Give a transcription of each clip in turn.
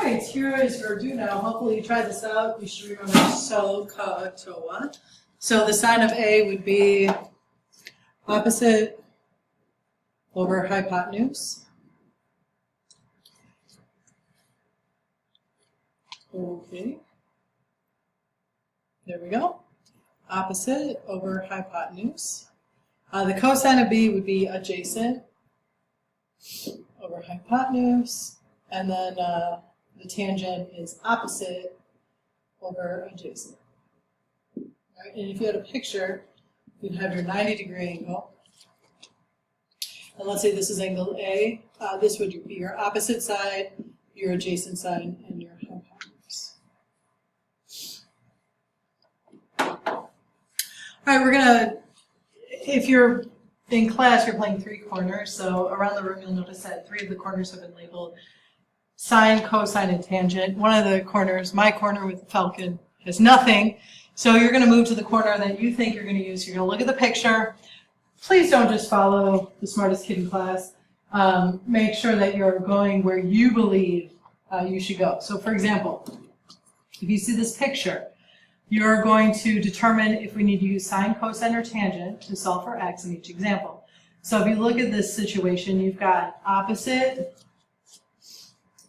right, here is your do now. Hopefully you tried this out. You should remember SOHCAHTOA. So the sign of A would be opposite over hypotenuse. Okay. There we go. Opposite over hypotenuse. The cosine of B would be adjacent over hypotenuse. And then the tangent is opposite over adjacent. Right? And if you had a picture, you'd have your 90-degree angle. And let's say this is angle A. This would be your opposite side, your adjacent side, and your hypotenuse. All right, we're going to, if you're in class, you're playing three corners. So around the room, you'll notice that three of the corners have been labeled sine, cosine, and tangent. One of the corners, my corner with the falcon, has nothing. So you're going to move to the corner that you think you're going to use. You're going to look at the picture. Please don't just follow the smartest kid in class. Make sure that you're going where you believe you should go. So for example, if you see this picture, you're going to determine if we need to use sine, cosine, or tangent to solve for x in each example. So if you look at this situation, you've got opposite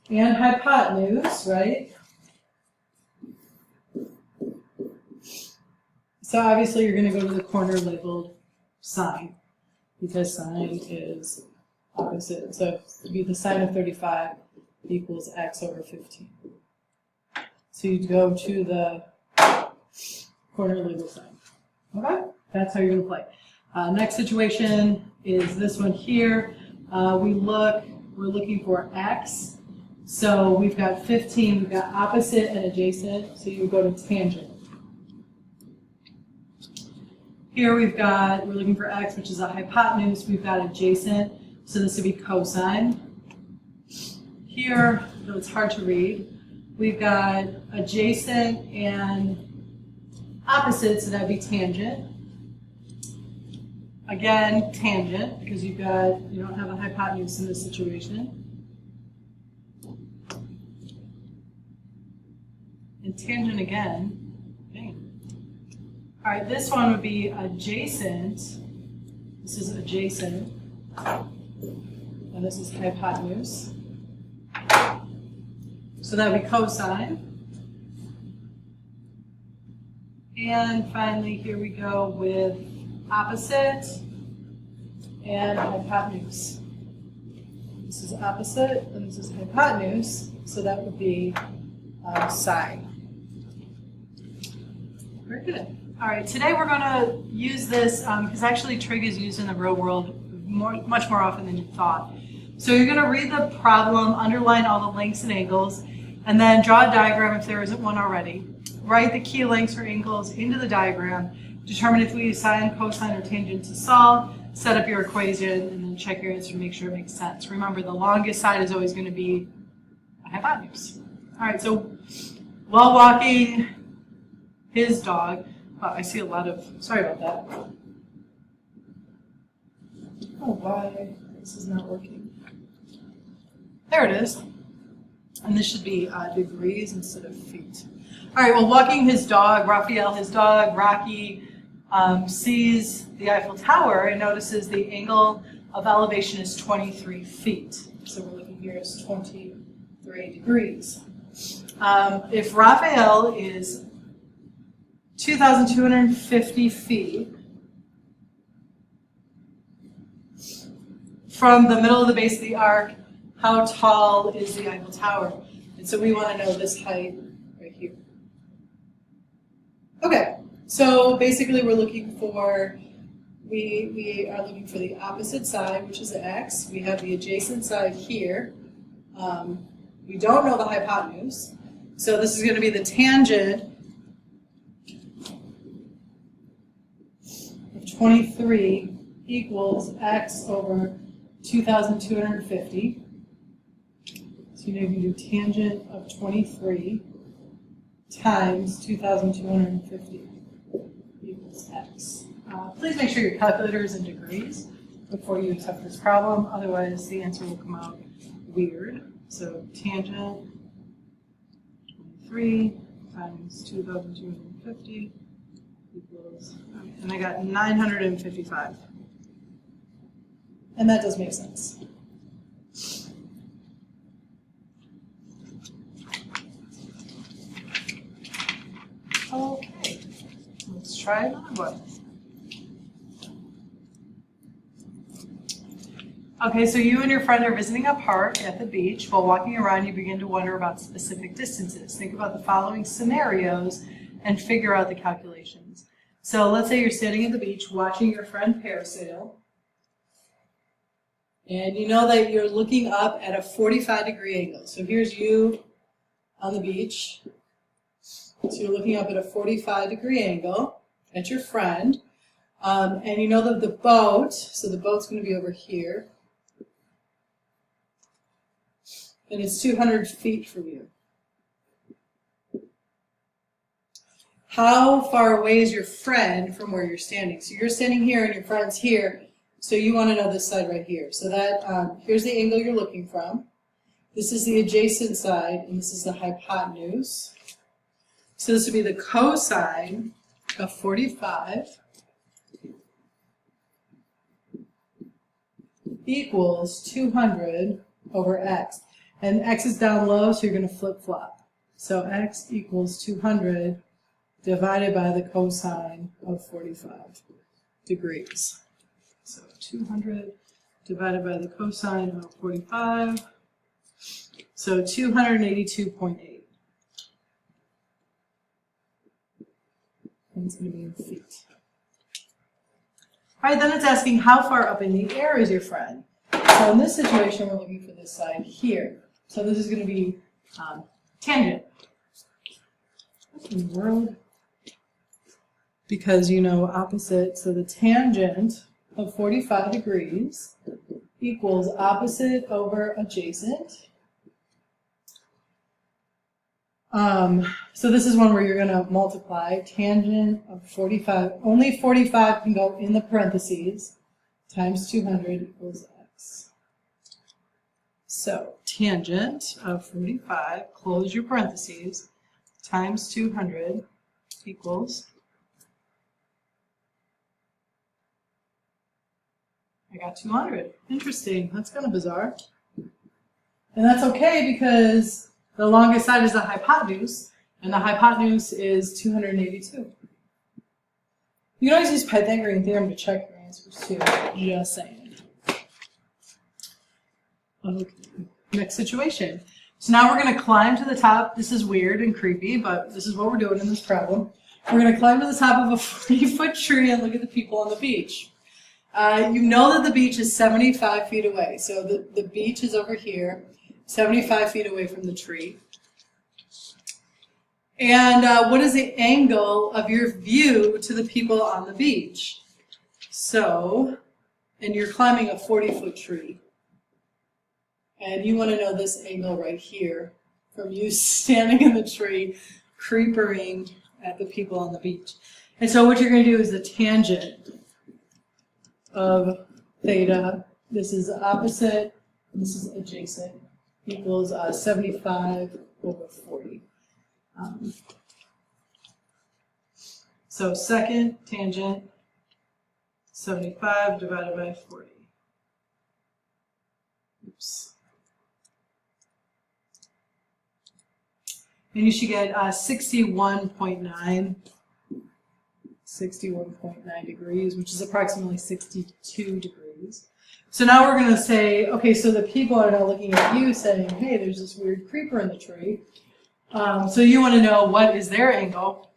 and hypotenuse, right? So obviously you're going to go to the corner labeled sine, because sine is opposite. So it would be the sine of 35 equals x over 15. So you'd go to the corner labeled sine. Okay? That's how you're going to play. Next situation is this one here. We're looking for x. So we've got 15, we've got opposite and adjacent, so you go to tangent. Here we're looking for x, which is a hypotenuse, we've got adjacent, so this would be cosine. Here, though it's hard to read, we've got adjacent and opposite, so that'd be tangent. Again, tangent, because you don't have a hypotenuse in this situation. And tangent again. All right, this one would be adjacent. This is adjacent. And this is hypotenuse. So that would be cosine. And finally, here we go with opposite and hypotenuse. This is opposite and this is hypotenuse. So that would be sine. Very good. All right, today we're going to use this because actually trig is used in the real world much more often than you thought. So you're going to read the problem, underline all the lengths and angles, and then draw a diagram if there isn't one already. Write the key lengths or angles into the diagram, determine if we use sine, cosine, or tangent to solve, set up your equation, and then check your answer to make sure it makes sense. Remember, the longest side is always going to be a hypotenuse. All right, so while walking his dog, I see a lot of, sorry about that. Oh, why? This is not working. There it is. And this should be degrees instead of feet. All right, well, walking his dog, Raphael, his dog, Rocky, sees the Eiffel Tower and notices the angle of elevation is 23 feet. So we're looking here is 23 degrees. If Raphael is 2,250 feet from the middle of the base of the arc, how tall is the Eiffel Tower? And so we want to know this height right here. Okay, so basically we are looking for the opposite side, which is x. We have the adjacent side here. We don't know the hypotenuse. So this is going to be the tangent of 23 equals x over 2,250. So you can do tangent of 23 times 2,250 equals x. Please make sure your calculator is in degrees before you attempt this problem, otherwise the answer will come out weird. So tangent 3 times 2,250 equals, and I got 955. And that does make sense. Okay, let's try another one. Okay, so you and your friend are visiting a park at the beach. While walking around, you begin to wonder about specific distances. Think about the following scenarios and figure out the calculations. So let's say you're standing at the beach watching your friend parasail, and you know that you're looking up at a 45-degree angle. So here's you on the beach. So you're looking up at a 45-degree angle at your friend, and you know that the boat, so the boat's going to be over here, and it's 200 feet from you. How far away is your friend from where you're standing? So you're standing here and your friend's here, so you want to know this side right here. So that here's the angle you're looking from. This is the adjacent side, and this is the hypotenuse. So this would be the cosine of 45 equals 200 over x. And x is down low, so you're going to flip-flop. So x equals 200 divided by the cosine of 45 degrees. So 200 divided by the cosine of 45. So 282.8. And it's going to be in feet. All right, then it's asking how far up in the air is your friend. So in this situation, we're looking for this side here. So this is going to be tangent. What in the world? Because you know opposite, so the tangent of 45 degrees equals opposite over adjacent. So this is one where you're going to multiply tangent of 45. Only 45 can go in the parentheses, times 200 equals x. So tangent of 45, close your parentheses, times 200 equals, I got 200. Interesting. That's kind of bizarre. And that's okay because the longest side is the hypotenuse, and the hypotenuse is 282. You can always use Pythagorean theorem to check your answers too, just saying. Okay, next situation. So now we're going to climb to the top. This is weird and creepy, but this is what we're doing in this problem. We're going to climb to the top of a 40-foot tree and look at the people on the beach. You know that the beach is 75 feet away. So the beach is over here, 75 feet away from the tree. And what is the angle of your view to the people on the beach? So, and you're climbing a 40-foot tree. And you want to know this angle right here from you standing in the tree, creepering at the people on the beach. And so what you're going to do is the tangent of theta, this is opposite, this is adjacent, equals 75 over 40. So second tangent, 75 divided by 40. Oops. And you should get 61.9 degrees, which is approximately 62 degrees. So now we're going to say, okay, so the people are now looking at you saying, hey, there's this weird creeper in the tree. So you want to know what is their angle,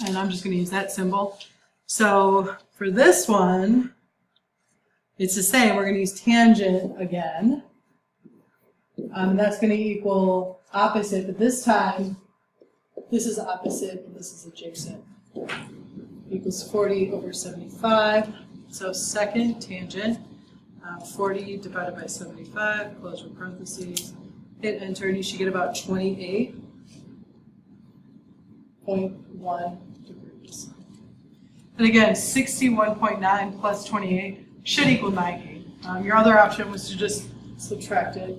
and I'm just going to use that symbol. So for this one, it's the same. We're going to use tangent again. That's going to equal opposite, but this time, this is opposite and this is adjacent. Equals 40 over 75. So second tangent, 40 divided by 75, close your parentheses, hit enter, and you should get about 28.1 degrees. And again, 61.9 plus 28 should equal 90. Your other option was to just subtract it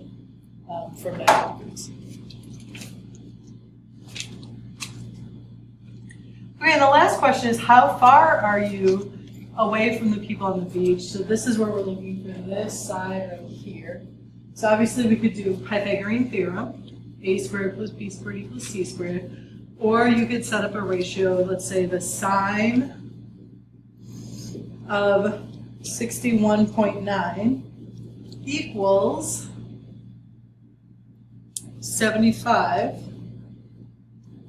from 90 degrees. Okay, and the last question is, how far are you away from the people on the beach? So this is where we're looking for this side right here. So obviously we could do Pythagorean theorem, a squared plus b squared equals c squared, or you could set up a ratio, let's say the sine of 61.9 equals 75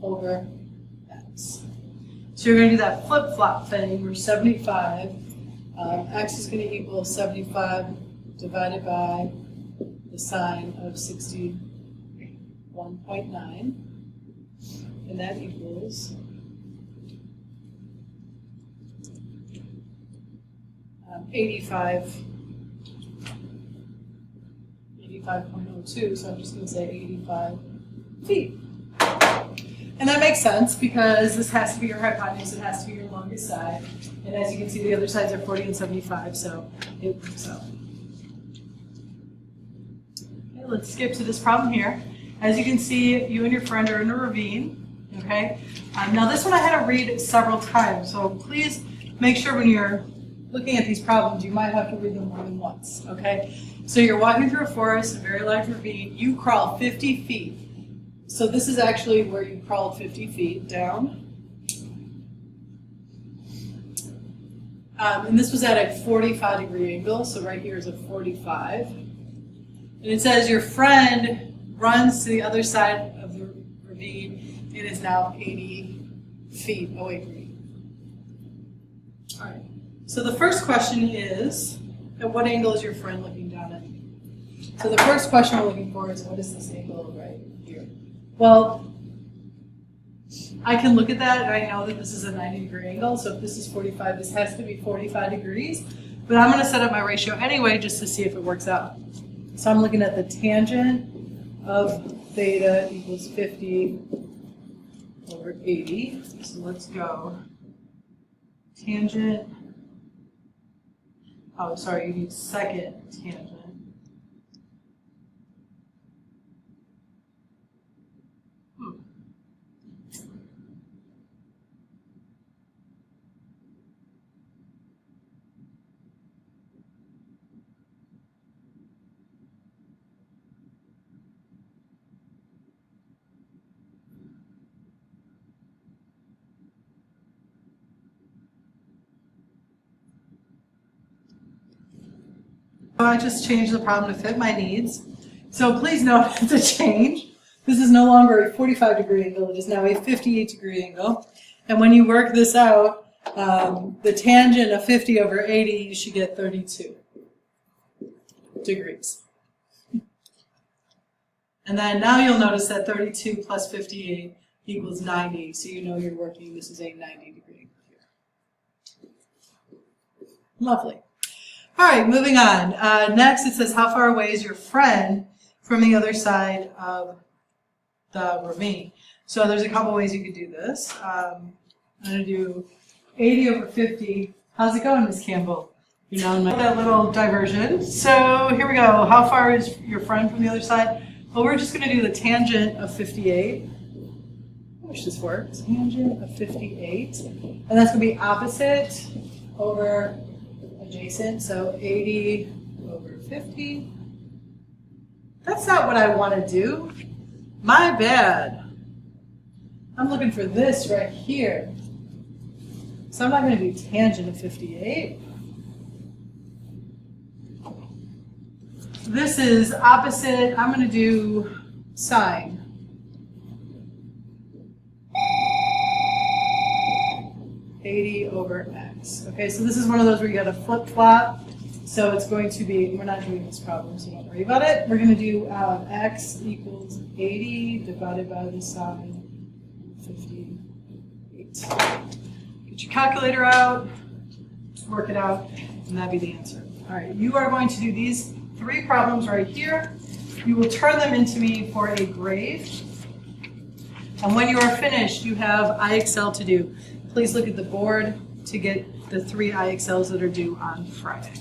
over x. So you're going to do that flip-flop thing where 75, x is going to equal 75 divided by the sine of 61.9, and that equals 85.02, so I'm just going to say 85 feet. And that makes sense because this has to be your hypotenuse, it has to be your longest side. And as you can see, the other sides are 40 and 75, so it works out. Okay, let's skip to this problem here. As you can see, you and your friend are in a ravine. Okay. Now this one I had to read several times, so please make sure when you're looking at these problems, you might have to read them more than once. Okay. So you're walking through a forest, a very large ravine. You crawl 50 feet. So this is actually where you crawled 50 feet down. And this was at a 45-degree angle, so right here is a 45. And it says your friend runs to the other side of the ravine and is now 80 feet away from you. All right. So the first question is, at what angle is your friend looking down at you? So the first question we're looking for is, what is this angle right here? Well, I can look at that and I know that this is a 90-degree angle, so if this is 45, this has to be 45 degrees, but I'm going to set up my ratio anyway just to see if it works out. So I'm looking at the tangent of theta equals 50 over 80, so let's go tangent, oh sorry, you need second tangent. I just changed the problem to fit my needs. So please note the change. This is no longer a 45-degree angle, it is now a 58-degree angle. And when you work this out, the tangent of 50 over 80, you should get 32 degrees. And then now you'll notice that 32 plus 58 equals 90, so you know you're working, this is a 90-degree angle here. Lovely. All right, moving on. Next, it says, how far away is your friend from the other side of the ravine? So there's a couple ways you could do this. I'm going to do 80 over 50. How's it going, Miss Campbell? You know, that little diversion. So here we go. How far is your friend from the other side? Well, we're just going to do the tangent of 58. I wish this worked. Tangent of 58. And that's going to be opposite over adjacent, so 80 over 50. That's not what I want to do. My bad. I'm looking for this right here. So I'm not going to do tangent of 58. This is opposite. I'm going to do sine. Over x. Okay, so this is one of those where you got to flip-flop. So it's going to be, we're not doing this problem, so don't worry about it. We're going to do x equals 80 divided by the sine of 58. Get your calculator out, work it out, and that'd be the answer. All right, you are going to do these three problems right here. You will turn them into me for a grade. And when you are finished, you have IXL to do. Please look at the board to get the 3 IXLs that are due on Friday.